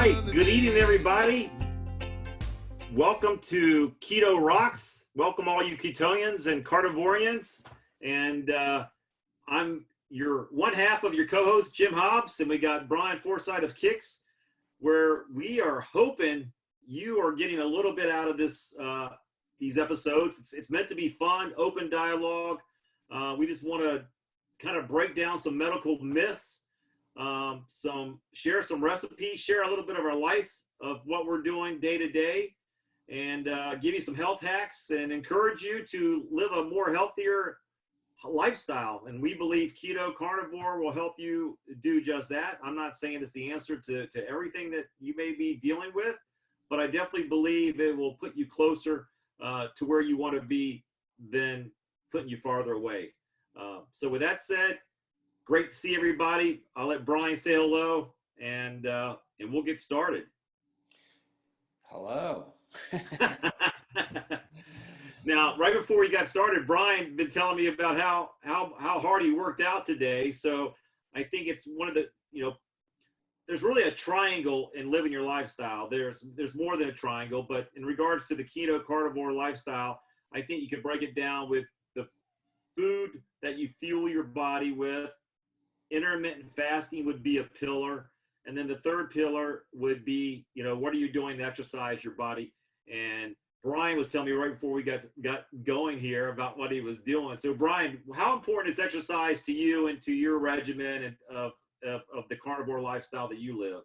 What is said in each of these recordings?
right, good evening, everybody. Welcome to Keto Rocks. Welcome all you ketonians and carnivorians. And I'm your one half of your co-host, Jim Hobbs, and we got Brian Forsythe of Kix, where we are hoping you are getting a little bit out of this these episodes. It's meant to be fun, open dialogue. We just want to kind of break down some medical myths, share some recipes, share a little bit of our life of what we're doing day to day, and give you some health hacks and encourage you to live a more healthier lifestyle. And we believe Keto Carnivore will help you do just that. I'm not saying it's the answer to everything that you may be dealing with, but I definitely believe it will put you closer to where you want to be than putting you farther away. So with that said, great to see everybody. I'll let Brian say hello, and we'll get started. Hello. Now, right before we got started, Brian been telling me about how hard he worked out today. So I think it's one of the, there's really a triangle in living your lifestyle. There's more than a triangle, but in regards to the keto carnivore lifestyle, I think you can break it down with the food that you fuel your body with. Intermittent fasting would be a pillar. And then the third pillar would be, what are you doing to exercise your body? And Brian was telling me right before we got going here about what he was doing. So Brian, how important is exercise to you and to your regimen and of the carnivore lifestyle that you live?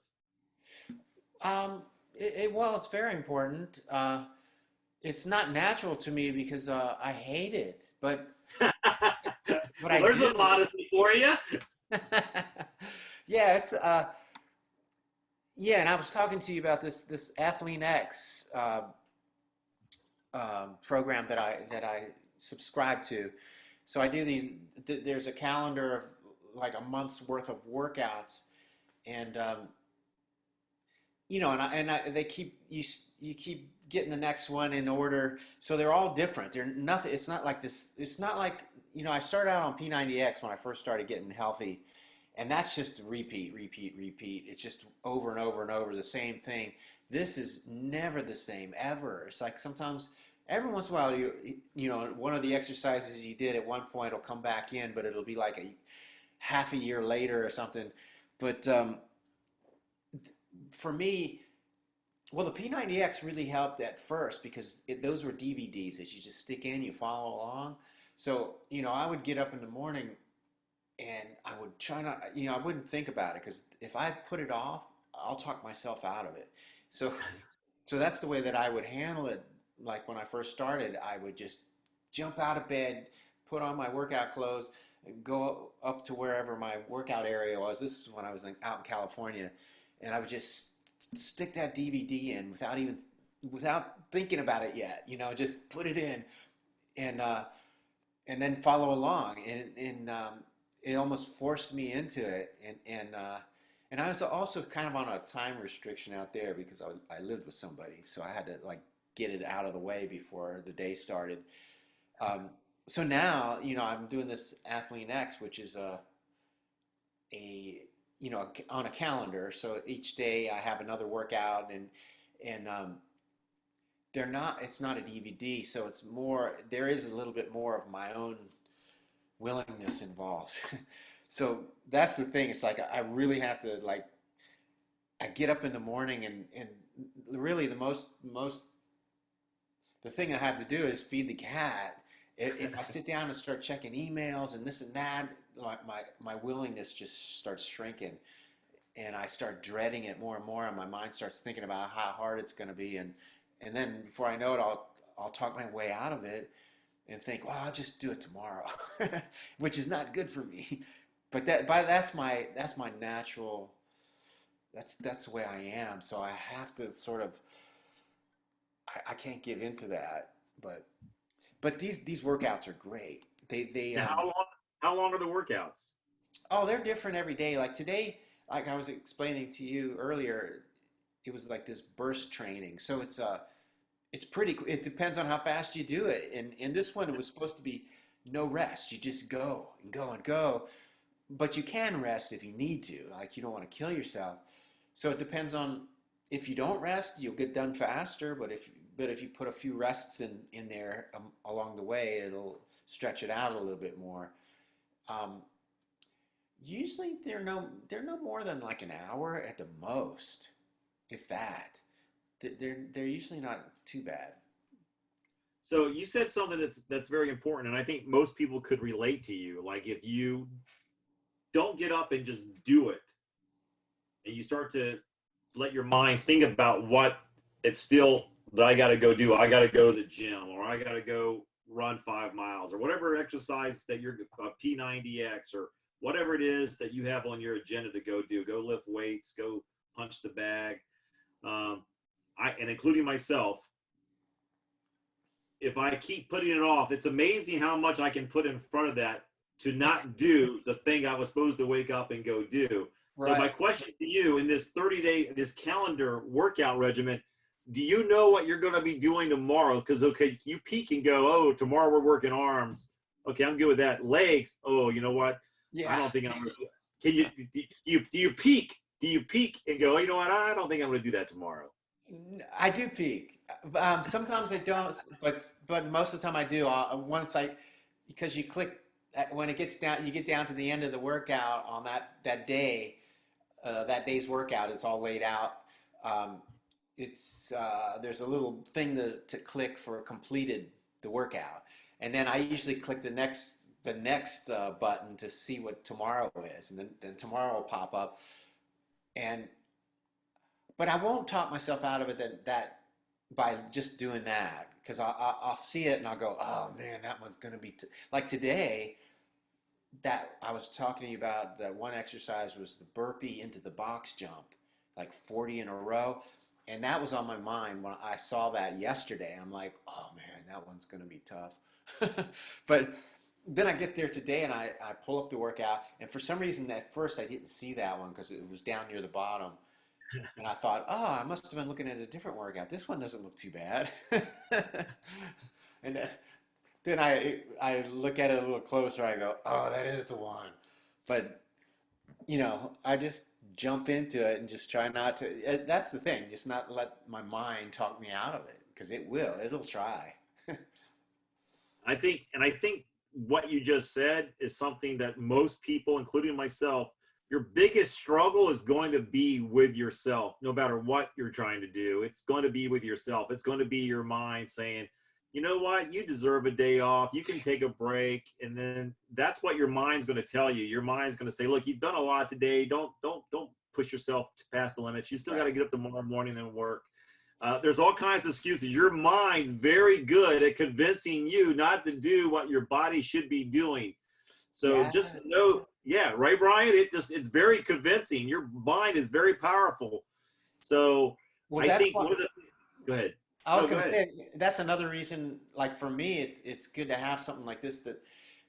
Well, it's very important. It's not natural to me because I hate it, but well, there's a modesty for you. Yeah, it's and I was talking to you about this Athlean X program that I subscribe to. So I do these. There's a calendar of like a month's worth of workouts, and they keep you keep getting the next one in order. So they're all different. They're nothing. It's not like this. It's not like I started out on P90X when I first started getting healthy. And that's just repeat. It's just over and over and over the same thing. This is never the same ever. It's like sometimes, every once in a while, one of the exercises you did at one point will come back in, but it'll be like a half a year later or something. But for me, well, the P90X really helped at first because those were DVDs that you just stick in, you follow along. So, I would get up in the morning and I would try not, I wouldn't think about it because if I put it off, I'll talk myself out of it. So that's the way that I would handle it. Like when I first started, I would just jump out of bed, put on my workout clothes, and go up to wherever my workout area was. This was when I was out in California, and I would just stick that DVD in without thinking about it yet. Just put it in, and then follow along, and it almost forced me into it, and I was also kind of on a time restriction out there because I lived with somebody, so I had to get it out of the way before the day started. So now I'm doing this Athlean X, which is on a calendar. So each day I have another workout, and it's not a DVD, so it's more. There is a little bit more of my own willingness involved. So that's the thing. It's like I really have to I get up in the morning and really the thing I have to do is feed the cat. If I sit down and start checking emails and this and that, my willingness just starts shrinking, and I start dreading it more and more, and my mind starts thinking about how hard it's going to be, and then before I know it, I'll talk my way out of it and think, well, I'll just do it tomorrow, which is not good for me. But that's my natural. That's the way I am. So I have to sort of. I can't give into that. But these workouts are great. They How long are the workouts? Oh, they're different every day. Like today, like I was explaining to you earlier, it was like this burst training. So it's pretty. It depends on how fast you do it. And in this one, it was supposed to be no rest. You just go and go and go, but you can rest if you need to. Like you don't want to kill yourself. So it depends on if you don't rest, you'll get done faster. But if you put a few rests in there along the way, it'll stretch it out a little bit more. Um, Usually they're no more than like an hour at the most, if that. They're usually not too bad. So you said something that's very important, and I think most people could relate to you. Like if you don't get up and just do it, and you start to let your mind think about what it's still that I got to go do. I got to go to the gym, or I got to go run 5 miles, or whatever exercise that you're P90X, or whatever it is that you have on your agenda to go do. Go lift weights, go punch the bag. And including myself, if I keep putting it off, it's amazing how much I can put in front of that to not do the thing I was supposed to wake up and go do. So my question to you, in this 30-day, this calendar workout regimen, do you know what you're going to be doing tomorrow? Because, okay, you peak and go, oh, tomorrow we're working arms. Okay, I'm good with that. Legs, oh, you know what? Yeah. I don't think I'm going to do it. Can you, do you peak? Do you peak and go, oh, you know what? I don't think I'm going to do that tomorrow. I do peak. Sometimes I don't, but most of the time I do. Because you click when it gets down, you get down to the end of the workout on that day. That day's workout, it's all laid out. There's a little thing to click for completed the workout, and then I usually click the next button to see what tomorrow is, and then tomorrow will pop up, but I won't talk myself out of it that by just doing that, because I'll see it and I'll go, oh man, that one's gonna be like today. That I was talking to you about, that one exercise was the burpee into the box jump, like 40 in a row. And that was on my mind when I saw that yesterday. I'm like, oh man, that one's going to be tough. But then I get there today and I pull up the workout. And for some reason, at first, I didn't see that one because it was down near the bottom. And I thought, oh, I must have been looking at a different workout. This one doesn't look too bad. And then I look at it a little closer. I go, oh, that is the one. But, I just jump into it and just try not to. That's the thing. Just not let my mind talk me out of it, because it'll try. I think what you just said is something that most people, including myself, your biggest struggle is going to be with yourself. No matter what you're trying to do, it's going to be with yourself. It's going to be your mind saying, you know what, you deserve a day off. You can take a break. And then that's what your mind's going to tell you. Your mind's going to say, look, you've done a lot today. Don't push yourself past the limits. You still got to get up tomorrow morning and work. There's all kinds of excuses. Your mind's very good at convincing you not to do what your body should be doing. So just know, right, Brian? It's very convincing. Your mind is very powerful. So I think go ahead. I was going to say, that's another reason, like for me, it's good to have something like this that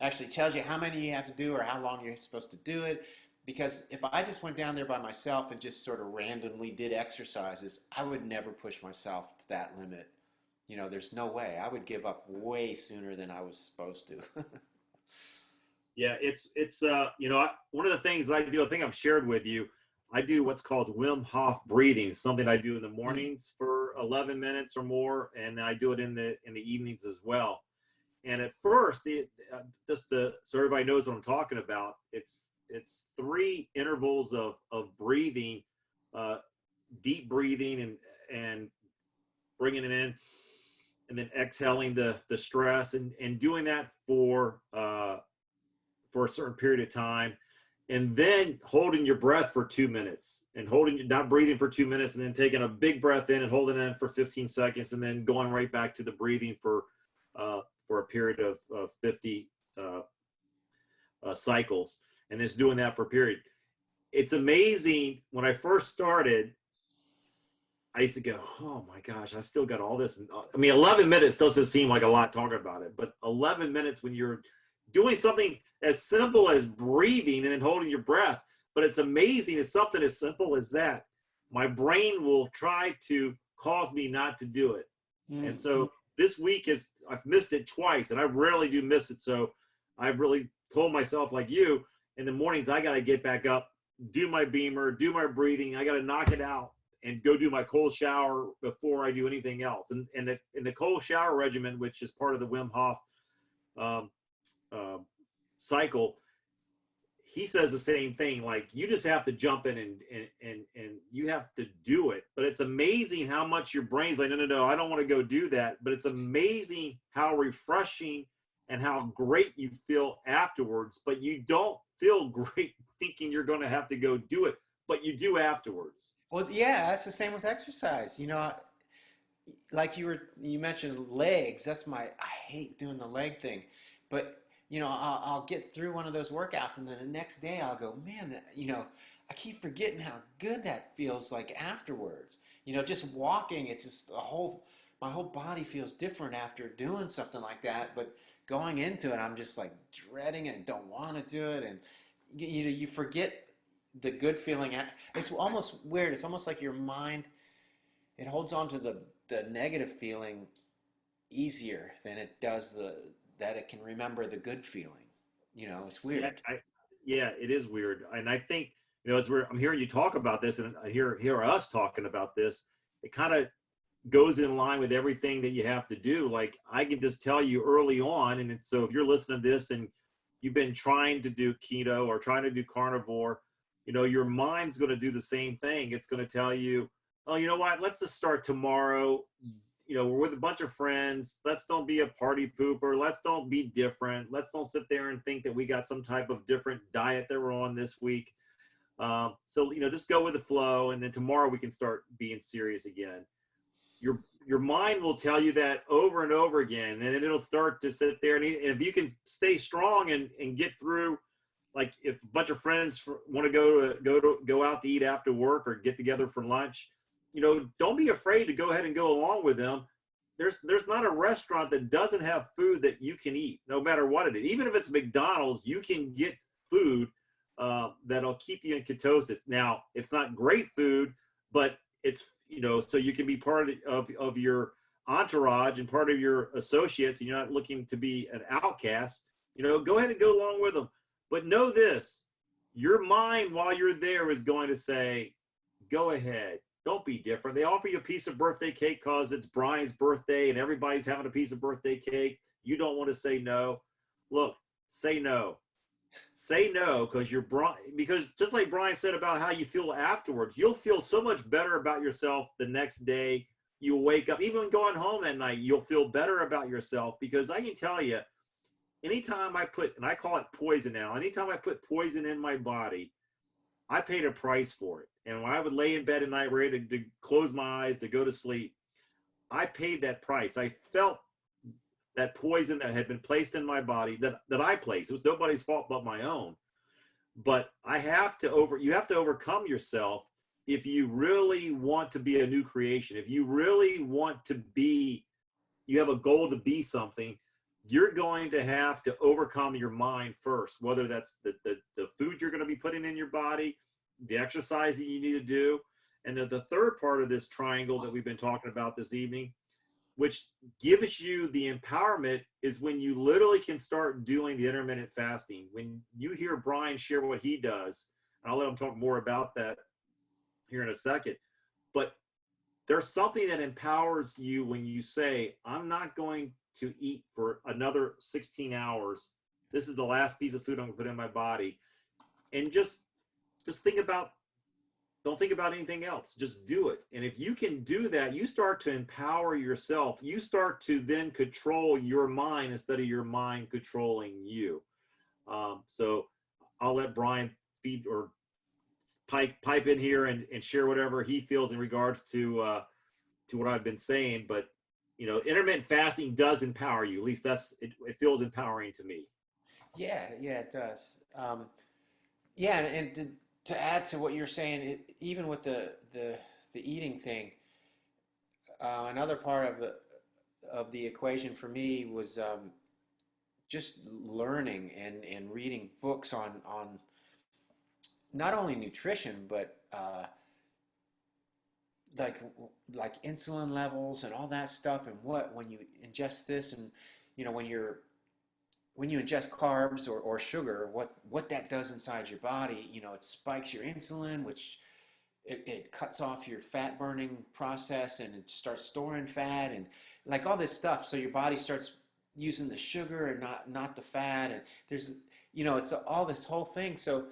actually tells you how many you have to do or how long you're supposed to do it. Because if I just went down there by myself and just sort of randomly did exercises, I would never push myself to that limit. There's no way. I would give up way sooner than I was supposed to. Yeah, it's one of the things I do, I think I've shared with you, I do what's called Wim Hof breathing, something I do in the mornings for 11 minutes or more, and I do it in the evenings as well. And at first, so everybody knows what I'm talking about, it's 3 intervals of breathing, deep breathing and bringing it in, and then exhaling the stress, and doing that for a certain period of time. And then holding your breath for 2 minutes, and not breathing for 2 minutes, and then taking a big breath in and holding it in for 15 seconds, and then going right back to the breathing for a period of 50 cycles, and just doing that for a period. It's amazing. When I first started, I used to go, oh my gosh, I still got all this. 11 minutes doesn't seem like a lot talking about it, but 11 minutes when you're doing something as simple as breathing and then holding your breath. But it's amazing. It's something as simple as that. My brain will try to cause me not to do it. Mm-hmm. And so this week I've missed it twice, and I rarely do miss it. So I've really told myself, like you, in the mornings, I got to get back up, do my beamer, do my breathing. I got to knock it out. and go do my cold shower before I do anything else. And the cold shower regimen, which is part of the Wim Hof um, cycle, he says the same thing. Like, you just have to jump in and you have to do it. But it's amazing how much your brain's like, no, I don't want to go do that. But it's amazing how refreshing and how great you feel afterwards. But you don't feel great thinking you're going to have to go do it, but you do afterwards. Well, yeah, that's the same with exercise. Like you mentioned legs. I hate doing the leg thing, but I'll get through one of those workouts, and then the next day I'll go, man, I keep forgetting how good that feels like afterwards. Just walking, it's just my whole body feels different after doing something like that. But going into it, I'm just like dreading it and don't want to do it, and you forget the good feeling. It's almost weird. It's almost like your mind, it holds on to the negative feeling easier than it does that it can remember the good feeling. It's weird. Yeah, it is weird. And I think, as I'm hearing you talk about this, and I hear us talking about this, it kind of goes in line with everything that you have to do. Like, I can just tell you early on, and so if you're listening to this and you've been trying to do keto or trying to do carnivore, your mind's going to do the same thing. It's going to tell you, oh, you know what, let's just start tomorrow. We're with a bunch of friends. Let's don't be a party pooper. Let's don't be different. Let's don't sit there and think that we got some type of different diet that we're on this week. So, just go with the flow. And then tomorrow we can start being serious again. Your mind will tell you that over and over again. And then it'll start to sit there. And if you can stay strong and get through, like if a bunch of friends want to go out to eat after work or get together for lunch, don't be afraid to go ahead and go along with them. There's not a restaurant that doesn't have food that you can eat, no matter what it is. Even if it's McDonald's, you can get food that'll keep you in ketosis. Now, it's not great food, but it's, so you can be part of your entourage and part of your associates, and you're not looking to be an outcast. Go ahead and go along with them. But know this, your mind while you're there is going to say, go ahead. Don't be different. They offer you a piece of birthday cake because it's Brian's birthday and everybody's having a piece of birthday cake. You don't want to say no. Look, say no. Say no, because just like Brian said about how you feel afterwards, you'll feel so much better about yourself the next day. You'll wake up, even going home at night, you'll feel better about yourself, because I can tell you, anytime I call it poison now, anytime I put poison in my body, I paid a price for it. And when I would lay in bed at night ready to close my eyes to go to sleep, I paid that price. I felt that poison that had been placed in my body that I placed. It was nobody's fault but my own. But you have to overcome yourself if you really want to be a new creation. If you really want to be, you have a goal to be something, you're going to have to overcome your mind first, whether that's the food you're going to be putting in your body, the exercise that you need to do. And then the third part of this triangle that we've been talking about this evening, which gives you the empowerment, is when you literally can start doing the intermittent fasting. When you hear Brian share what he does, and I'll let him talk more about that here in a second, but there's something that empowers you when you say, I'm not going to eat for another 16 hours. This is the last piece of food I'm gonna put in my body. And just don't think about anything else. Just do it. And if you can do that, you start to empower yourself. You start to then control your mind instead of your mind controlling you. So I'll let Brian feed or pipe in here and share whatever he feels in regards to what I've been saying. But intermittent fasting does empower you. At least it feels empowering to me. Yeah, it does. And to add to what you're saying, even with the eating thing, another part of the equation for me was just learning and reading books on not only nutrition, but like insulin levels and all that stuff, and when you ingest this, and when you ingest carbs or sugar, what that does inside your body. It spikes your insulin, which it cuts off your fat burning process and it starts storing fat and like all this stuff. So your body starts using the sugar and not the fat. And there's, it's all this whole thing. So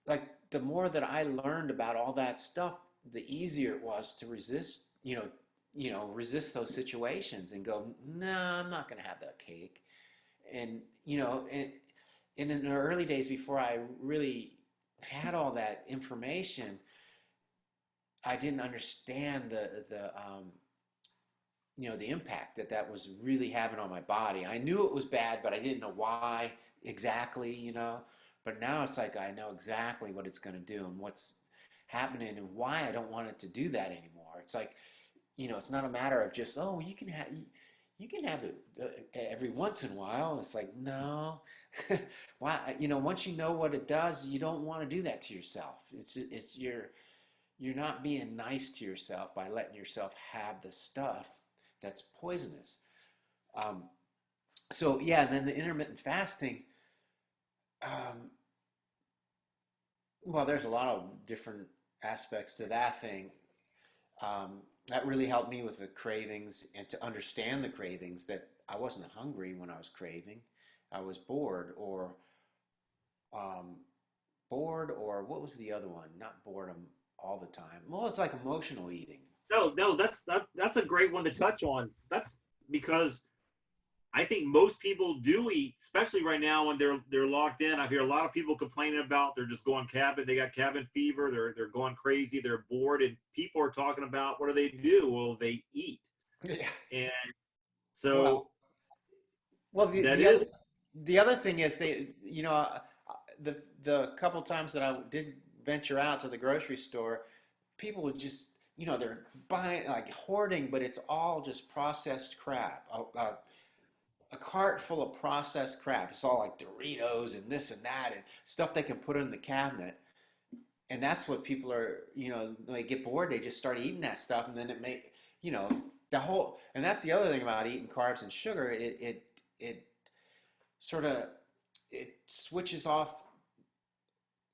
like the more that I learned about all that stuff, the easier it was to resist, resist those situations and go, no, I'm not going to have that cake. And, and in the early days before I really had all that information, I didn't understand the impact that was really having on my body. I knew it was bad, but I didn't know why exactly. But now it's like I know exactly what it's going to do and what's happening and why I don't want it to do that anymore. It's like, it's not a matter of just, oh, you can have it every once in a while. It's like, no. Why? Once you know what it does, you don't want to do that to yourself. You're not being nice to yourself by letting yourself have the stuff that's poisonous. So yeah, and then the intermittent fasting. Well, there's a lot of different aspects to that thing. That really helped me with the cravings and to understand the cravings that I wasn't hungry when I was craving. I was um, bored, or what was the other one? Not boredom all the time. Well, it's like emotional eating. No, that's a great one to touch on. That's because I think most people do eat, especially right now when they're locked in. I hear a lot of people complaining about they're just going cabin. They got cabin fever. They're going crazy. They're bored, and people are talking about what do? Well, they eat, Yeah. and so Well, well, that is the other thing is the couple times that I did venture out to the grocery store, people would just they're buying like hoarding, but it's all just processed crap. A cart full of processed crap. It's all like Doritos and this and that and stuff they can put in the cabinet. And that's what people are, when they get bored, they just start eating that stuff, and then it may, you know, the whole. And that's the other thing about eating carbs and sugar. It sort of it switches off.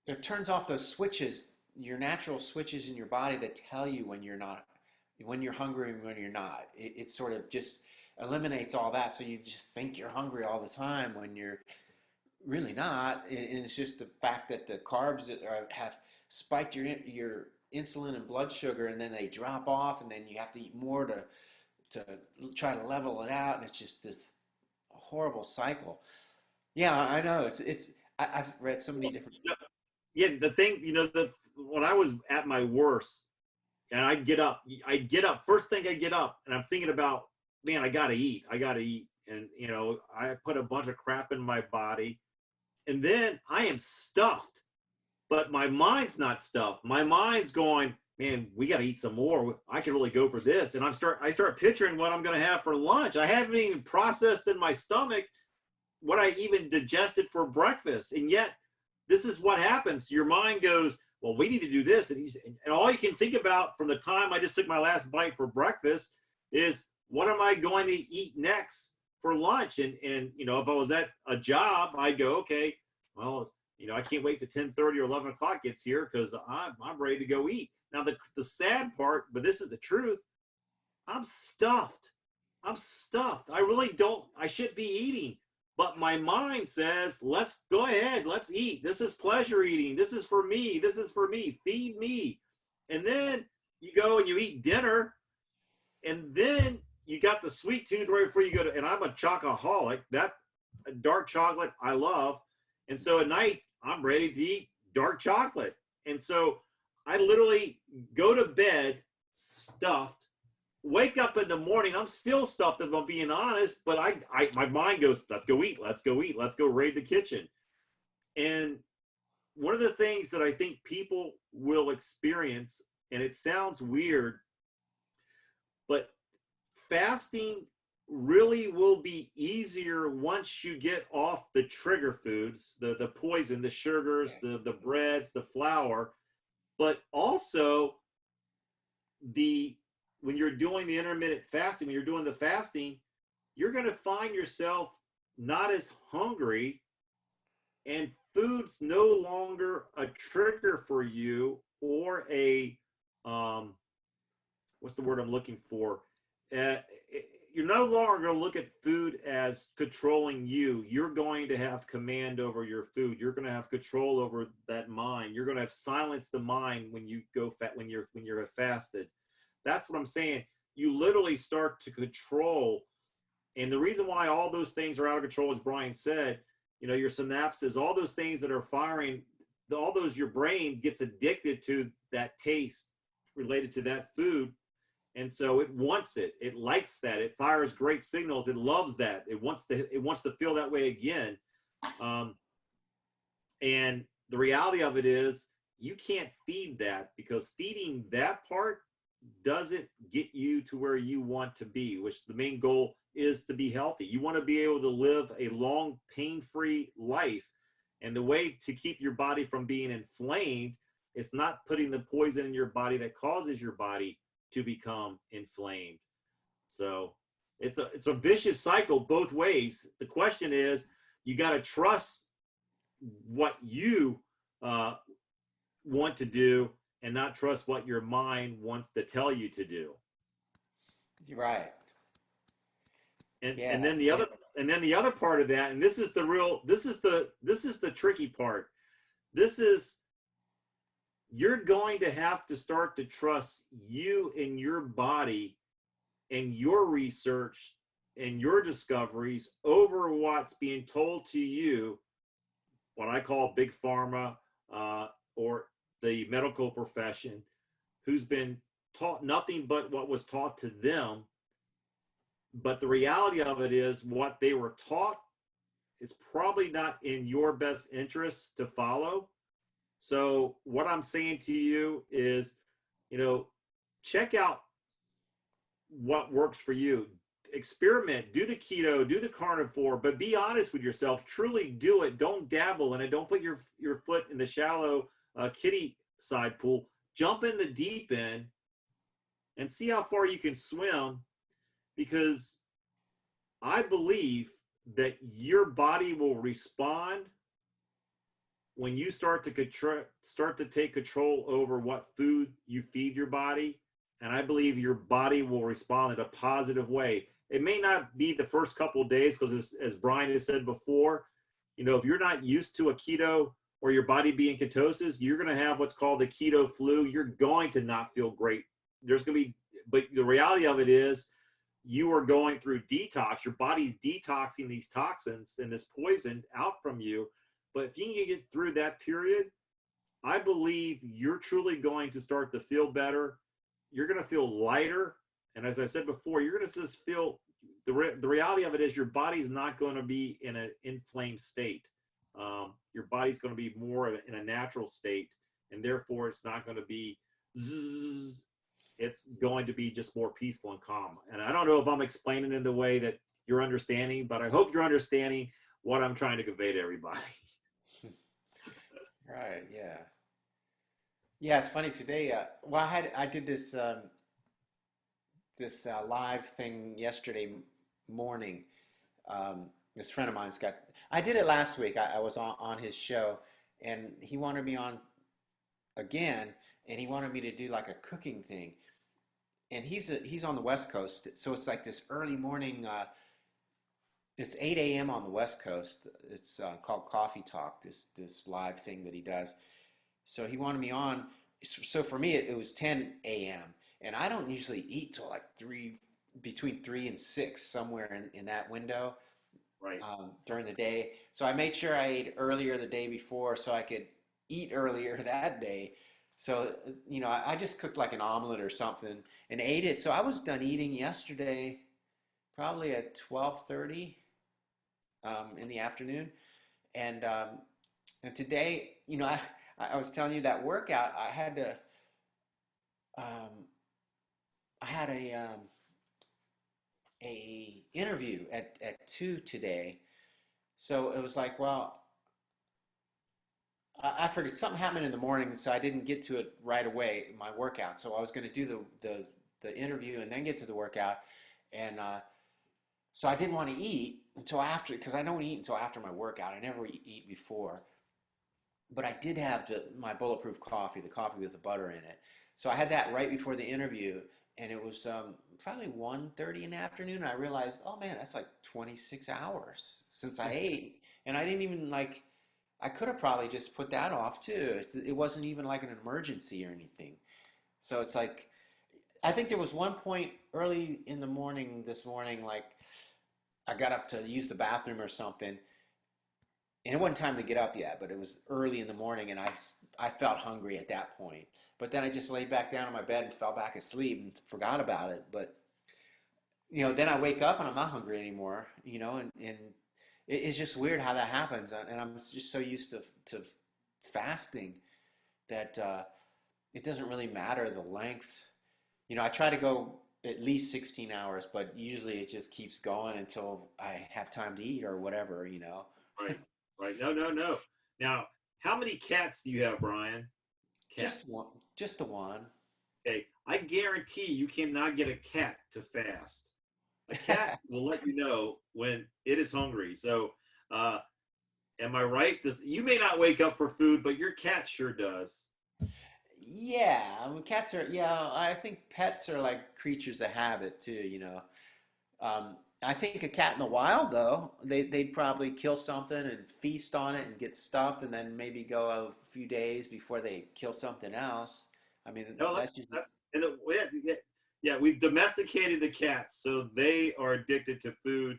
It turns off those switches, your natural switches in your body that tell you when you're not, when you're hungry and when you're not. It sort of just eliminates all that, so you just think you're hungry all the time when you're really not. And it's just the fact that the carbs have spiked your insulin and blood sugar, and then they drop off, and then you have to eat more to try to level it out, and it's just this horrible cycle. Yeah, I know. I've read so many different. yeah. The thing, when I was at my worst, and I'd get up. First thing I get up, and I'm thinking about, man, I gotta eat. And I put a bunch of crap in my body, and then I am stuffed, but my mind's not stuffed. My mind's going, man, we got to eat some more. I can really go for this. And I start picturing what I'm going to have for lunch. I haven't even processed in my stomach what I even digested for breakfast. And yet this is what happens. Your mind goes, well, we need to do this. And all you can think about from the time I just took my last bite for breakfast is, what am I going to eat next for lunch? And if I was at a job, I'd go, okay, well, I can't wait till 10:30 or 11 o'clock gets here, because I'm ready to go eat. Now, the sad part, but this is the truth, I'm stuffed. I really don't, I should be eating. But my mind says, let's go ahead, let's eat. This is pleasure eating. This is for me. Feed me. And then you go and you eat dinner, and then you got the sweet tooth right before you go to, and I'm a chocoholic. That dark chocolate I love. And so at night, I'm ready to eat dark chocolate. And so I literally go to bed stuffed, wake up in the morning, I'm still stuffed, if I'm being honest, but my mind goes, let's go eat, let's go raid the kitchen. And one of the things that I think people will experience, and it sounds weird, but fasting really will be easier once you get off the trigger foods, the poison, the sugars, the breads, the flour. But also when you're doing the intermittent fasting, when you're doing the fasting, you're going to find yourself not as hungry, and food's no longer a trigger for you, or a um, what's the word I'm looking for? Uh, you're no longer going to look at food as controlling you. You're going to have command over your food. You're going to have control over that mind. You're going to have silenced the mind when you go fat, when you're fasted. That's what I'm saying. You literally start to control. And the reason why all those things are out of control, as Brian said, your synapses, all those things that are firing, all those, your brain gets addicted to that taste related to that food. And so it wants it. It likes that. It fires great signals. It loves that. It wants to feel that way again. And the reality of it is you can't feed that, because feeding that part doesn't get you to where you want to be, which the main goal is to be healthy. You want to be able to live a long, pain-free life. And the way to keep your body from being inflamed is not putting the poison in your body that causes your body to become inflamed. So it's a vicious cycle both ways. The question is, you got to trust what you want to do and not trust what your mind wants to tell you to do. You're right. And then the other part of that, and this is the tricky part. You're going to have to start to trust you and your body and your research and your discoveries over what's being told to you, what I call big pharma, or the medical profession, who's been taught nothing but what was taught to them. But the reality of it is, what they were taught is probably not in your best interest to follow. So what I'm saying to you is, check out what works for you. Experiment, do the keto, do the carnivore, but be honest with yourself. Truly do it. Don't dabble in it. Don't put your foot in the shallow kiddie side pool. Jump in the deep end and see how far you can swim, because I believe that your body will respond when you start to take control over what food you feed your body. And I believe your body will respond in a positive way. It may not be the first couple of days, because as Brian has said before, if you're not used to a keto or your body being ketosis, you're going to have what's called the keto flu. You're going to not feel great. But the reality of it is, you are going through detox. Your body's detoxing these toxins and this poison out from you. But if you can get through that period, I believe you're truly going to start to feel better. You're going to feel lighter. And as I said before, you're going to just feel, the reality of it is, your body's not going to be in an inflamed state. Your body's going to be more in a natural state. And therefore, it's not going to be zzz. It's going to be just more peaceful and calm. And I don't know if I'm explaining in the way that you're understanding, but I hope you're understanding what I'm trying to convey to everybody. Right. Yeah. Yeah. It's funny today. I did this live thing yesterday morning. This friend of mine's I did it last week. I was on his show, and he wanted me on again, and he wanted me to do like a cooking thing. And he's on the West Coast, so it's like this early morning. It's 8 a.m. on the West Coast. It's called Coffee Talk. This live thing that he does. So he wanted me on. So for me, it was 10 a.m. and I don't usually eat till like between 3 and 6, somewhere in that window. Right. During the day. So I made sure I ate earlier the day before so I could eat earlier that day. So, I just cooked like an omelet or something and ate it. So I was done eating yesterday, probably at 12:30 in the afternoon. And today, I was telling you that workout, I had a interview at 2 today. So it was like, well, I forget, something happened in the morning, so I didn't get to it right away, my workout. So I was going to do the interview and then get to the workout. And so I didn't want to eat until after, because I don't eat until after my workout. I never eat before. But I did have my Bulletproof coffee, the coffee with the butter in it. So I had that right before the interview, and it was probably 1:30 in the afternoon. And I realized, oh man, that's like 26 hours since I ate, and I didn't even like. I could have probably just put that off too. It wasn't even like an emergency or anything. So it's like I think there was one point early in the morning this morning, like I got up to use the bathroom or something, and it wasn't time to get up yet, but it was early in the morning, and I felt hungry at that point. But then I just laid back down in my bed and fell back asleep and forgot about it. But then I wake up and I'm not hungry anymore. And it's just weird how that happens. And I'm just so used to fasting that it doesn't really matter the length. I try to go at least 16 hours, but usually it just keeps going until I have time to eat or whatever. Right. Right. No, no, no. Now, how many cats do you have, Brian? Just Cats. one, just the one. Okay. I guarantee you cannot get a cat to fast. A cat will let you know when it is hungry. So, am I right? You may not wake up for food, but your cat sure does. Yeah, I mean, cats are, yeah, I think pets are like creatures of habit too. I think a cat in the wild, though, they'd probably kill something and feast on it and get stuffed and then maybe go a few days before they kill something else. I mean, No, that's just, that's and yeah, we've domesticated the cats, so they are addicted to food.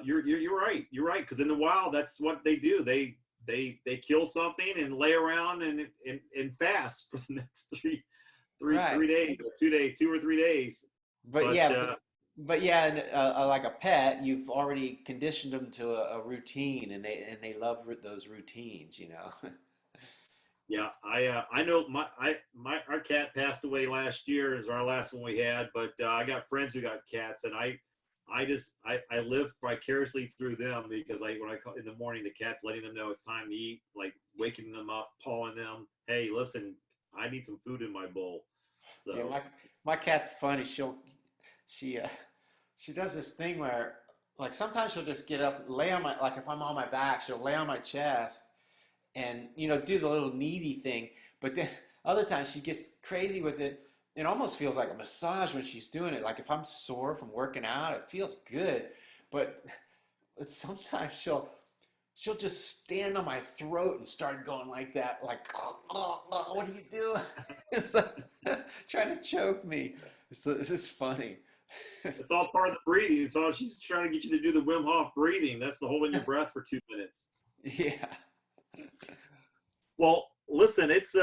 You're right. You're right, because in the wild, that's what they do. They kill something and lay around and fast for the next three right. days, or 2 days, 2 or 3 days. But But yeah, but yeah, and, like a pet, you've already conditioned them to a routine, and they love those routines. yeah, I know our cat passed away last year. Is our last one we had, but I got friends who got cats, and I live vicariously through them, because when I call in the morning, the cat's letting them know it's time to eat, like waking them up, pawing them. Hey, listen, I need some food in my bowl. Yeah, So my cat's funny. She uh, she does this thing where like sometimes she'll just get up, lay on my like if I'm on my back, she'll lay on my chest and do the little needy thing. But then other times she gets crazy with it. It almost feels like a massage when she's doing it. Like if I'm sore from working out, it feels good. But sometimes she'll just stand on my throat and start going like that, like, what are you doing? It's like trying to choke me. It's funny. it's all part of the breathing. So she's trying to get you to do the Wim Hof breathing. That's the holding your breath for 2 minutes. Yeah. Well, listen, it's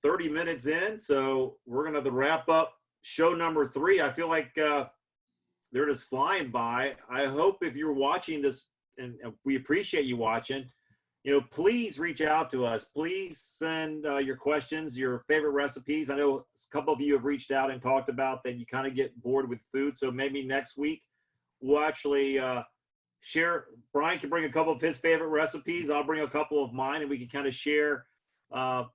30 minutes in, so we're gonna have to wrap up show number 3. I feel like they're just flying by. I hope if you're watching this, and we appreciate you watching, please reach out to us. Please send your questions, your favorite recipes. I know a couple of you have reached out and talked about that you kind of get bored with food. So maybe next week we'll actually share. Brian can bring a couple of his favorite recipes. I'll bring a couple of mine, and we can kind of share some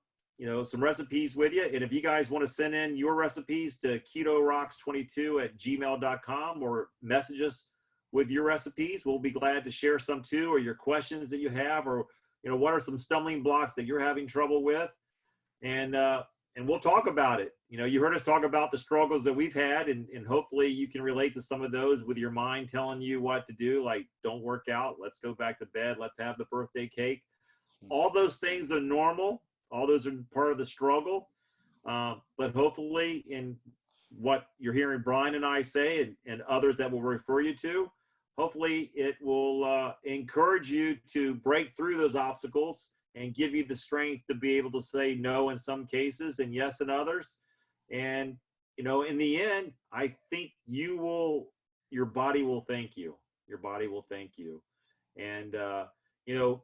recipes with you. And if you guys want to send in your recipes to ketorocks22@gmail.com, or message us with your recipes, we'll be glad to share some too, or your questions that you have, or what are some stumbling blocks that you're having trouble with, and we'll talk about it. You heard us talk about the struggles that we've had, and hopefully you can relate to some of those with your mind telling you what to do, like don't work out, let's go back to bed, let's have the birthday cake. All those things are normal. All those are part of the struggle. But hopefully in what you're hearing Brian and I say, and others that will refer you to, hopefully it will encourage you to break through those obstacles and give you the strength to be able to say no in some cases and yes in others. And, in the end, I think your body will thank you. Your body will thank you. And,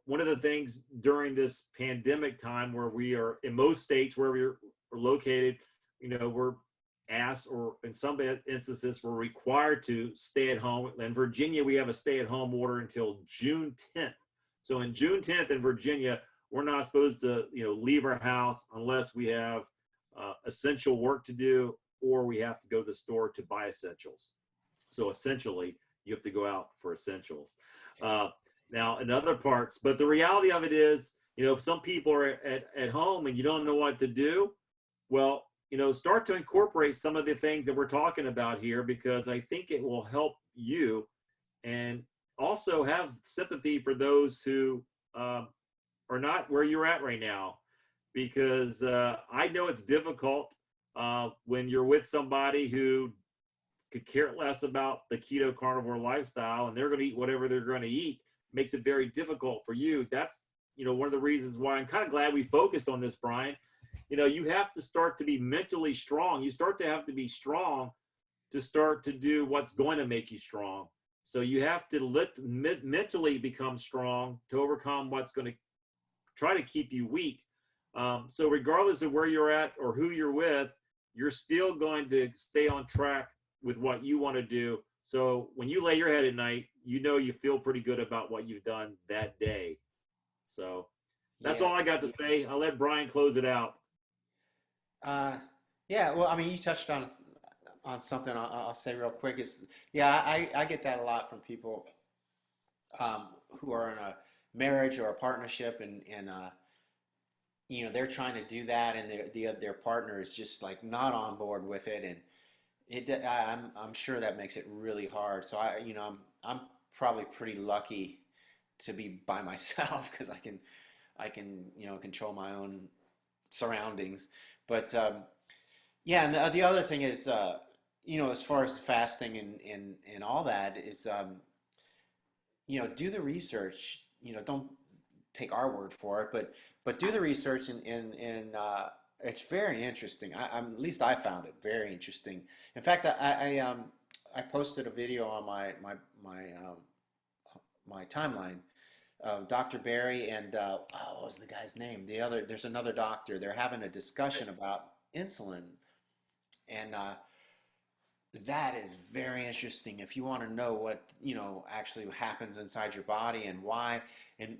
one of the things during this pandemic time, where we are in most states where we're located, we're asked, or in some instances, we're required to stay at home. In Virginia, we have a stay-at-home order until June 10th. So in June 10th in Virginia, we're not supposed to, leave our house unless we have essential work to do, or we have to go to the store to buy essentials. So essentially, you have to go out for essentials. Now, in other parts, but the reality of it is, some people are at home and you don't know what to do. Well, start to incorporate some of the things that we're talking about here, because I think it will help you, and also have sympathy for those who are not where you're at right now, because I know it's difficult when you're with somebody who could care less about the keto carnivore lifestyle, and they're going to eat whatever they're going to eat. Makes it very difficult for you. That's one of the reasons why I'm kind of glad we focused on this, Brian. You have to start to be mentally strong. You start to have to be strong to start to do what's going to make you strong. So you have to mentally become strong to overcome what's going to try to keep you weak. So regardless of where you're at or who you're with, you're still going to stay on track with what you want to do. So when you lay your head at night, you feel pretty good about what you've done that day. So that's all I got to say. I'll let Brian close it out. Yeah, well, I mean, you touched on something I'll say real quick is, yeah, I get that a lot from people who are in a marriage or a partnership, and they're trying to do that, and their partner is just like not on board with it, and I'm sure that makes it really hard. So I'm probably pretty lucky to be by myself, because I can control my own surroundings. But yeah, and the other thing is, as far as fasting and all that is, do the research. Don't take our word for it, but do the research, and it's very interesting. At least I found it very interesting. In fact, I posted a video on my timeline. Dr. Barry and what was the guy's name? There's another doctor. They're having a discussion about insulin, and that is very interesting. If you want to know what actually happens inside your body and why, and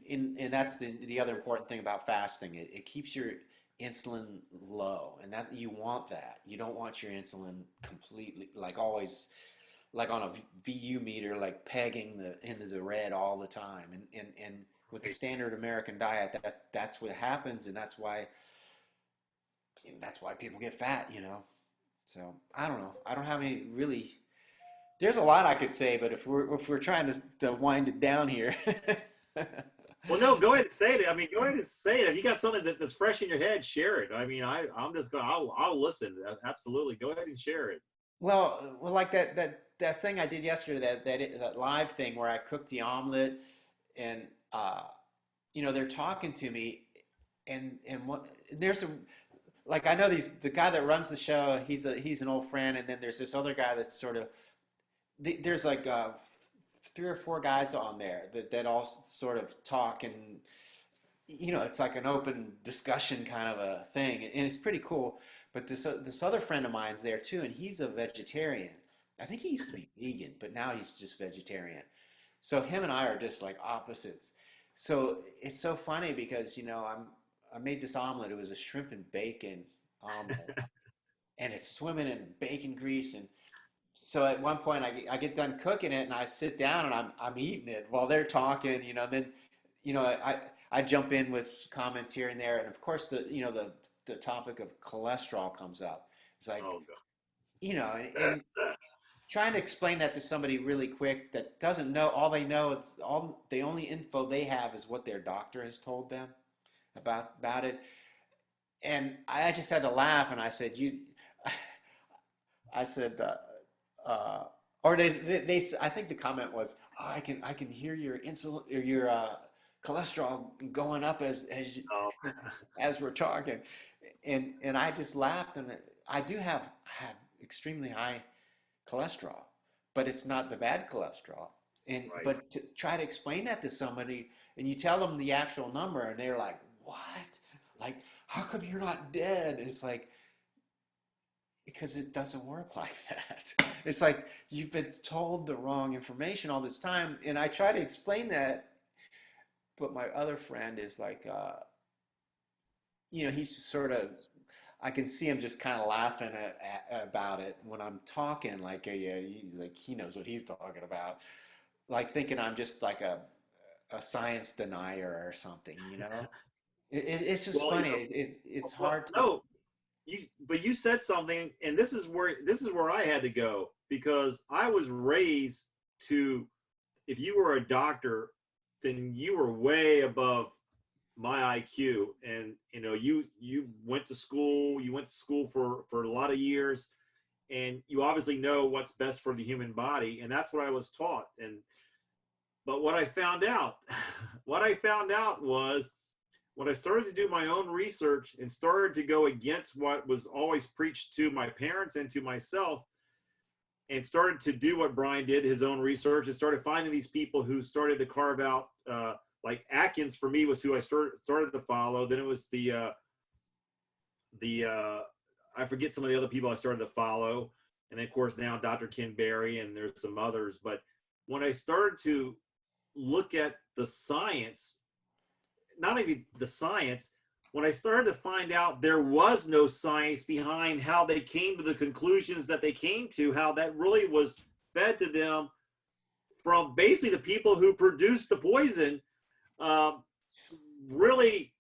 that's the other important thing about fasting. It keeps your insulin low, and that you want that. You don't want your insulin completely, like always, like on a VU meter, like pegging into the red all the time. And with the standard American diet, that's what happens, and that's why people get fat. So I don't know. I don't have any really. There's a lot I could say, but if we're trying to wind it down here. Well, no, go ahead and say it. I mean, go ahead and say it. If you got something that's fresh in your head, share it. I mean, I'm just going. I'll listen. Absolutely, go ahead and share it. Well, like that thing I did yesterday, that live thing where I cooked the omelet, and they're talking to me, and what there's a like I know the guy that runs the show. He's an old friend, and then there's this other guy that's sort of there's like 3 or 4 guys on there that all sort of talk, and it's like an open discussion kind of a thing, and it's pretty cool. But this other friend of mine's there too, and he's a vegetarian. I think he used to be vegan, but now he's just vegetarian. So him and I are just like opposites. So it's so funny because I made this omelet. It was a shrimp and bacon omelet, and it's swimming in bacon grease. And so at one point I get done cooking it, and I sit down and I'm eating it while they're talking. Then I jump in with comments here and there, and of course the topic of cholesterol comes up. It's like, Oh, and trying to explain that to somebody really quick that doesn't know, all they know, the only info they have is what their doctor has told them about it. And I just had to laugh, and I said, I said, or I think the comment was, oh, I can hear your insulin or your cholesterol going up as we're talking, and I just laughed, and I do have extremely high cholesterol, but it's not the bad cholesterol. And right. But to try to explain that to somebody, and you tell them the actual number, and they're like, "What? Like, how come you're not dead?" It's like, because it doesn't work like that. It's like you've been told the wrong information all this time, and I try to explain that, but my other friend is like, he's sort of, I can see him just kind of laughing about it when I'm talking, like, yeah, he knows what he's talking about, like thinking I'm just like a science denier or something. It's just funny. It's hard. No, but you said something, and this is where I had to go, because I was raised to, if you were a doctor, then you were way above my IQ. And you went to school, for a lot of years, and you obviously know what's best for the human body, and that's what I was taught. But what I found out was, when I started to do my own research and started to go against what was always preached to my parents and to myself, and started to do what Brian did, his own research, and started finding these people who started to carve out, like Atkins for me was who I started to follow. Then it was the I forget some of the other people I started to follow. And then of course now Dr. Ken Berry, and there's some others. But when I started to look at the science, not even the science, when I started to find out there was no science behind how they came to the conclusions that they came to, how that really was fed to them from basically the people who produced the poison, really,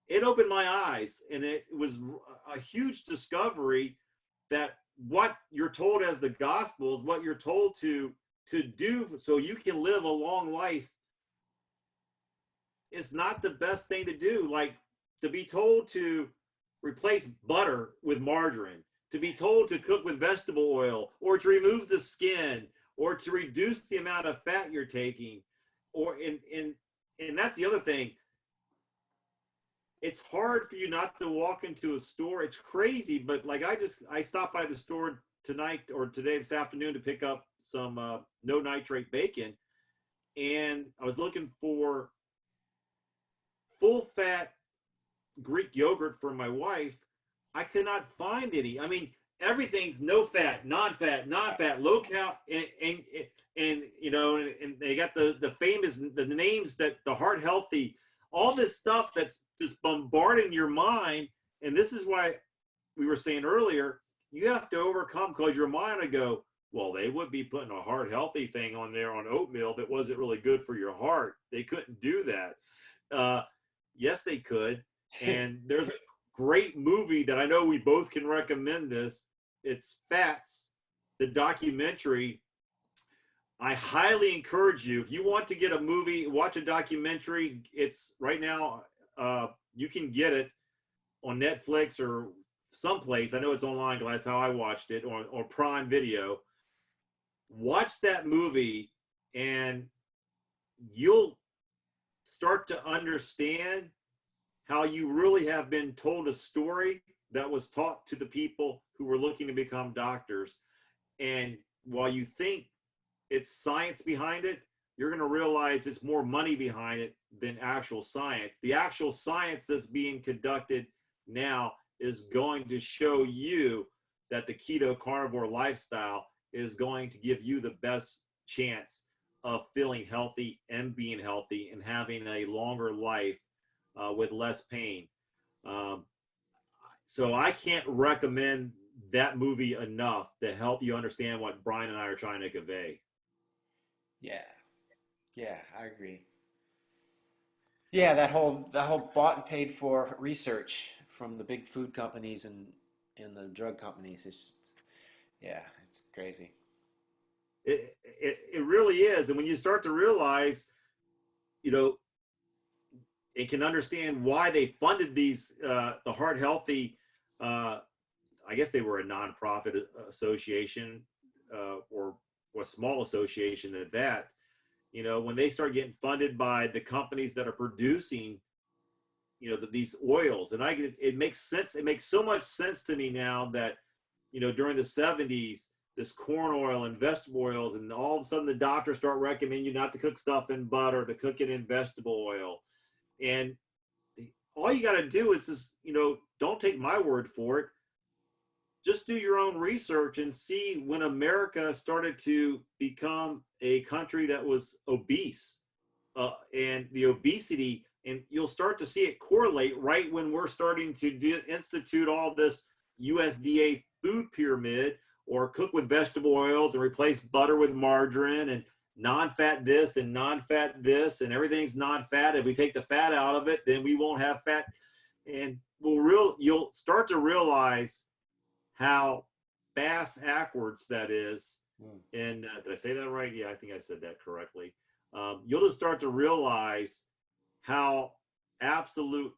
it opened my eyes. And it was a huge discovery that what you're told as the gospel is what you're told to do so you can live a long life. It's not the best thing to do. Like, to be told to replace butter with margarine, to be told to cook with vegetable oil, or to remove the skin, or to reduce the amount of fat you're taking, or and that's the other thing. It's hard for you not to walk into a store. It's crazy, but like I stopped by the store tonight or today, this afternoon, to pick up some no nitrate bacon, and I was looking for full fat Greek yogurt for my wife. I could not find any. I mean, everything's no fat, non-fat, low cal, and and they got the famous the names, that the heart healthy, all this stuff that's just bombarding your mind. And this is why we were saying earlier, you have to overcome, because your mind will go, well, they would be putting a heart healthy thing on there on oatmeal if it wasn't really good for your heart. They couldn't do that. Yes, they could. And there's a great movie that I know we both can recommend this. It's Fats, the documentary. I highly encourage you, if you want to get a movie, watch a documentary. It's right now, you can get it on Netflix or someplace. I know it's online, because that's how I watched it, or Prime Video. Watch that movie and you'll start to understand how you really have been told a story that was taught to the people who were looking to become doctors. And while you think it's science behind it, you're going to realize it's more money behind it than actual science. The actual science that's being conducted now is going to show you that the keto carnivore lifestyle is going to give you the best chance of feeling healthy and being healthy and having a longer life with less pain. So I can't recommend that movie enough to help you understand what Brian and I are trying to convey. Yeah, I agree. Yeah, that whole bought and paid for research from the big food companies and the drug companies is, yeah, it's crazy. It really is. And when you start to realize, it can understand why they funded these, the Heart Healthy, I guess they were a nonprofit association, or a small association at that. When they start getting funded by the companies that are producing, these oils, and it makes sense. It makes so much sense to me now that, during the 70s, this corn oil and vegetable oils, and all of a sudden the doctors start recommending you not to cook stuff in butter, to cook it in vegetable oil. And all you got to do is just, don't take my word for it. Just do your own research and see when America started to become a country that was obese, and the obesity, and you'll start to see it correlate right when we're starting to institute all this USDA food pyramid, or cook with vegetable oils and replace butter with margarine, and non-fat this and non-fat this, and everything's non-fat. If we take the fat out of it, then we won't have fat. And you'll start to realize how bass backwards that is. And did I say that right? Yeah, I think I said that correctly. You'll just start to realize how absolute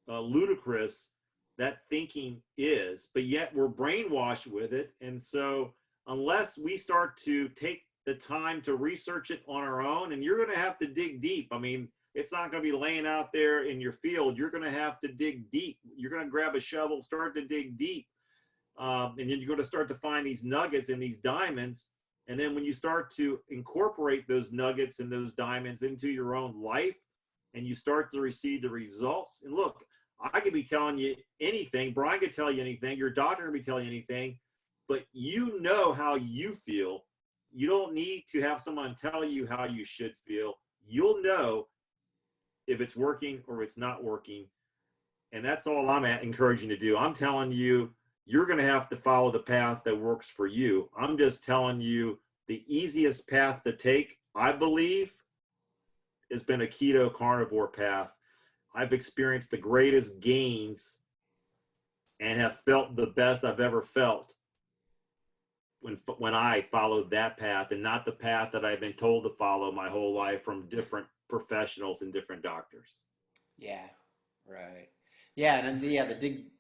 ludicrous that thinking is, but yet we're brainwashed with it. And so unless we start to take the time to research it on our own, and you're going to have to dig deep. I mean, it's not going to be laying out there in your field. You're going to have to dig deep. You're going to grab a shovel, start to dig deep. And then you're going to start to find these nuggets and these diamonds. And then when you start to incorporate those nuggets and those diamonds into your own life, and you start to receive the results, and look, I could be telling you anything. Brian could tell you anything. Your doctor could be telling you anything, but you know how you feel. You don't need to have someone tell you how you should feel. You'll know if it's working or it's not working. And that's all I'm encouraging you to do. I'm telling you, you're going to have to follow the path that works for you. I'm just telling you the easiest path to take, I believe, has been a keto carnivore path. I've experienced the greatest gains and have felt the best I've ever felt when I followed that path, and not the path that I've been told to follow my whole life from different professionals and different doctors. Yeah, right. Yeah, and then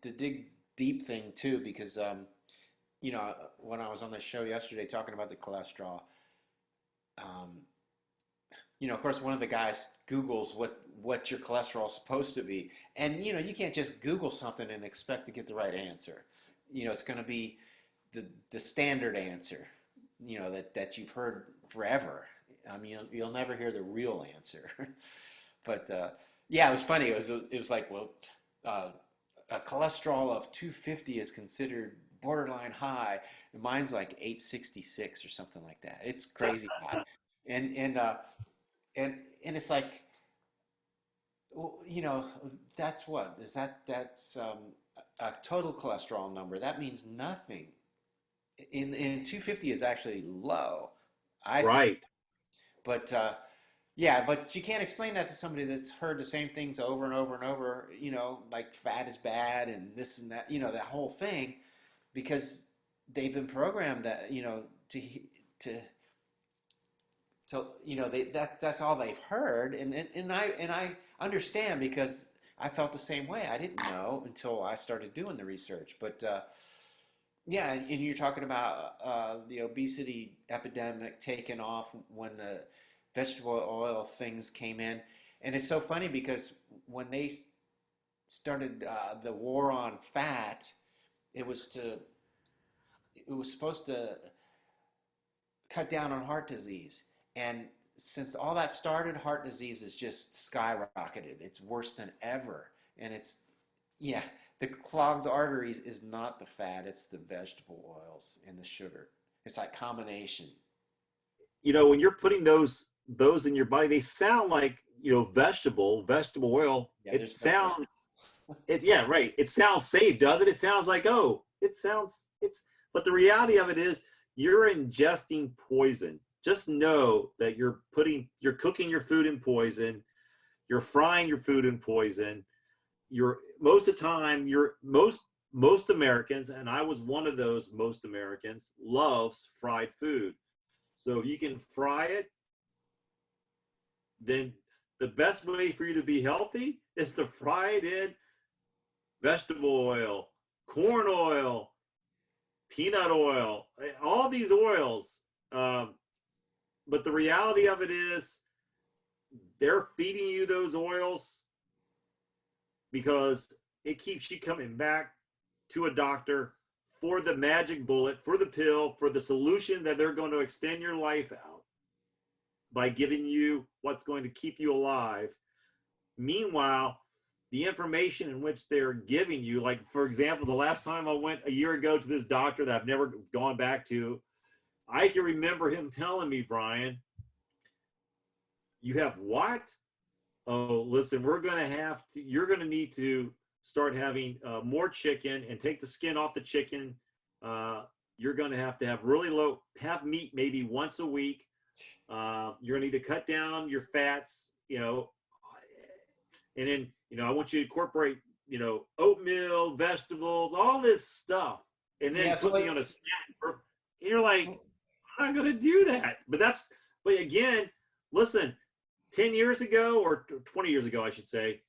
the dig deep thing too, because you know, when I was on the show yesterday talking about the cholesterol, um, you know, of course, one of the guys Googles what your cholesterol is supposed to be, and you know, you can't just Google something and expect to get the right answer. You know, it's going to be the standard answer. You know that you've heard forever. I mean, you'll never hear the real answer. But yeah, it was funny. It was like, well, a cholesterol of 250 is considered borderline high. And mine's like 866 or something like that. It's crazy high. And and uh, and it's like, well, you know, that's what is that's a total cholesterol number. That means nothing. In 250 is actually low, I think. Right. But yeah, but you can't explain that to somebody that's heard the same things over and over and over, you know, like fat is bad and this and that, you know, that whole thing, because they've been programmed that, you know, to you know, that's all they've heard, and I understand, because I felt the same way. I didn't know until I started doing the research. But yeah, and you're talking about the obesity epidemic taking off when the vegetable oil things came in. And it's so funny because when they started the war on fat, it was supposed to cut down on heart disease. And since all that started, heart disease has just skyrocketed. It's worse than ever. And it's, yeah, the clogged arteries is not the fat, it's the vegetable oils and the sugar. It's like combination. You know, when you're putting those in your body, they sound like, you know, vegetable oil. Yeah, It there's no. sounds yeah, right. It sounds safe, doesn't it? It sounds like, oh, but the reality of it is you're ingesting poison. Just know that you're cooking your food in poison, you're frying your food in poison. Most of the time, most Americans, and I was one of those most Americans, loves fried food. So if you can fry it, then the best way for you to be healthy is to fry it in vegetable oil, corn oil, peanut oil, all these oils. But the reality of it is they're feeding you those oils because it keeps you coming back to a doctor for the magic bullet, for the pill, for the solution that they're going to extend your life out by giving you what's going to keep you alive. Meanwhile, the information in which they're giving you, like, for example, the last time I went a year ago to this doctor that I've never gone back to, I can remember him telling me, Brian, you have what? Oh, listen, you're going to need to start having more chicken and take the skin off the chicken. You're going to have really have meat maybe once a week. You're going to need to cut down your fats, you know, and then, you know, I want you to incorporate oatmeal, vegetables, all this stuff, and then put me on a statin. You're like, I'm not going to do that. But again, listen, 10 years ago or 20 years ago, I should say,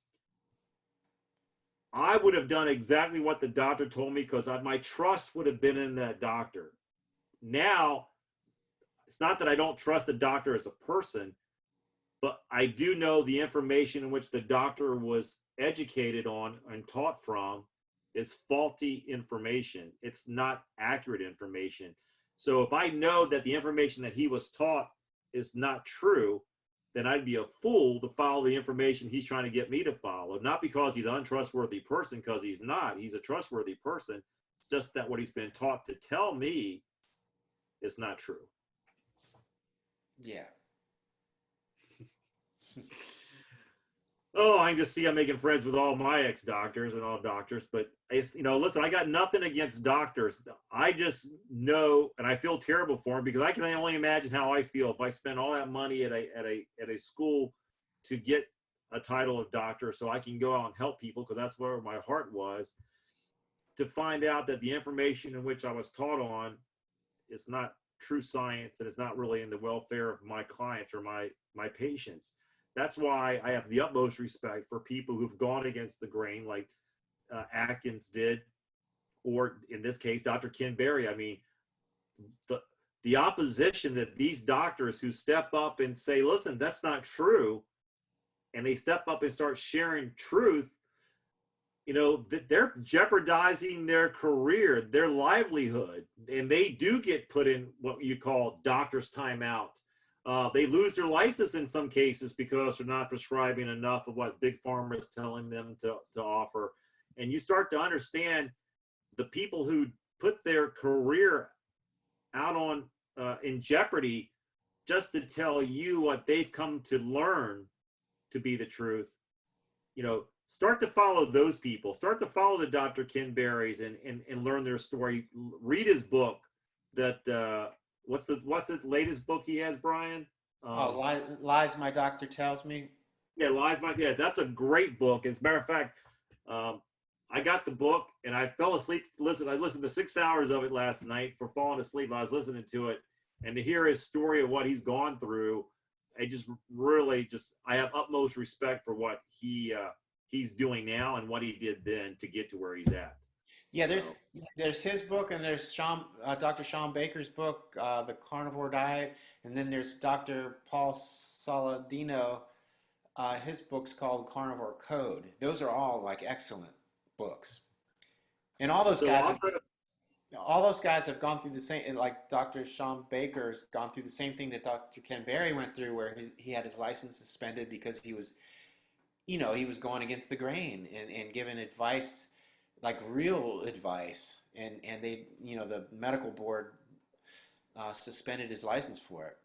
I would have done exactly what the doctor told me because my trust would have been in that doctor. Now, it's not that I don't trust the doctor as a person, but I do know the information in which the doctor was educated on and taught from is faulty information. It's not accurate information. So if I know that the information that he was taught is not true, then I'd be a fool to follow the information he's trying to get me to follow. Not because he's an untrustworthy person, because he's not. He's a trustworthy person. It's just that what he's been taught to tell me is not true. Yeah. Oh, I can just see I'm making friends with all my ex-doctors and all doctors, but listen, I got nothing against doctors. I just know, and I feel terrible for them because I can only imagine how I feel if I spend all that money at a school to get a title of doctor so I can go out and help people, because that's where my heart was, to find out that the information in which I was taught on is not true science, and it's not really in the welfare of my clients or my patients. That's why I have the utmost respect for people who've gone against the grain, like Atkins did, or in this case, Dr. Ken Berry. I mean, the opposition that these doctors who step up and say, listen, that's not true, and they step up and start sharing truth, they're jeopardizing their career, their livelihood, and they do get put in what you call doctor's timeout. They lose their license in some cases because they're not prescribing enough of what Big Pharma is telling them to offer. And you start to understand the people who put their career out on in jeopardy just to tell you what they've come to learn to be the truth. Start to follow those people. Start to follow the Dr. Ken Berries and learn their story. Read his book. What's the latest book he has, Brian? Lies My Doctor Tells Me. Yeah, that's a great book. As a matter of fact, I got the book and I fell asleep. I listened to 6 hours of it last night for falling asleep. I was listening to it, and to hear his story of what he's gone through, I have utmost respect for what he's doing now and what he did then to get to where he's at. Yeah, there's his book, and there's Dr. Sean Baker's book, The Carnivore Diet, and then there's Dr. Paul Saladino. His book's called Carnivore Code. Those are all like excellent books, and all those guys have gone through the same. And like Dr. Sean Baker's gone through the same thing that Dr. Ken Berry went through, where he had his license suspended because he was going against the grain and giving advice, like real advice, and they, the medical board suspended his license for it.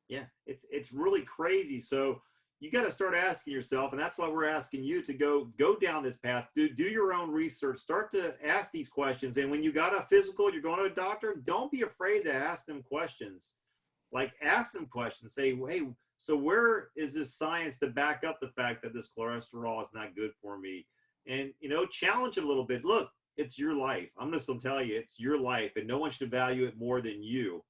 Yeah, it's really crazy. So you got to start asking yourself, and that's why we're asking you to go down this path. Do your own research. Start to ask these questions. And when you got a physical, you're going to a doctor, don't be afraid to ask them questions. Like, ask them questions. Say, hey, so where is this science to back up the fact that this cholesterol is not good for me? And, challenge it a little bit. Look, it's your life. I'm just going to tell you, it's your life, and no one should value it more than you.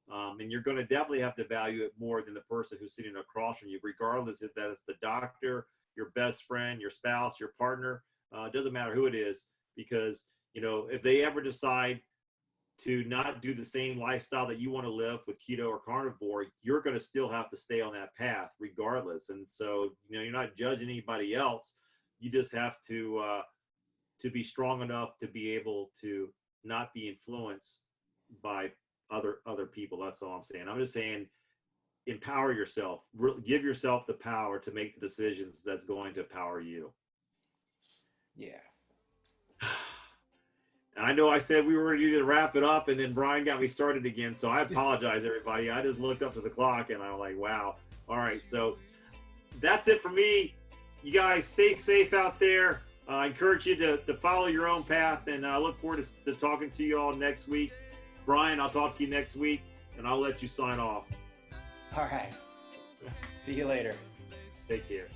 And you're going to definitely have to value it more than the person who's sitting across from you, regardless if that is the doctor, your best friend, your spouse, your partner. It doesn't matter who it is, because, if they ever decide to not do the same lifestyle that you want to live with keto or carnivore, you're going to still have to stay on that path regardless. And so, you're not judging anybody else. You just have to be strong enough to be able to not be influenced by other people. That's all I'm saying. I'm just saying, empower yourself. Give yourself the power to make the decisions that's going to power you. Yeah. I know I said we were ready to wrap it up, and then Brian got me started again. So I apologize, everybody. I just looked up to the clock and I'm like, wow. All right. So that's it for me. You guys stay safe out there. I encourage you to follow your own path, and I look forward to talking to you all next week. Brian, I'll talk to you next week, and I'll let you sign off. All right. See you later. Take care.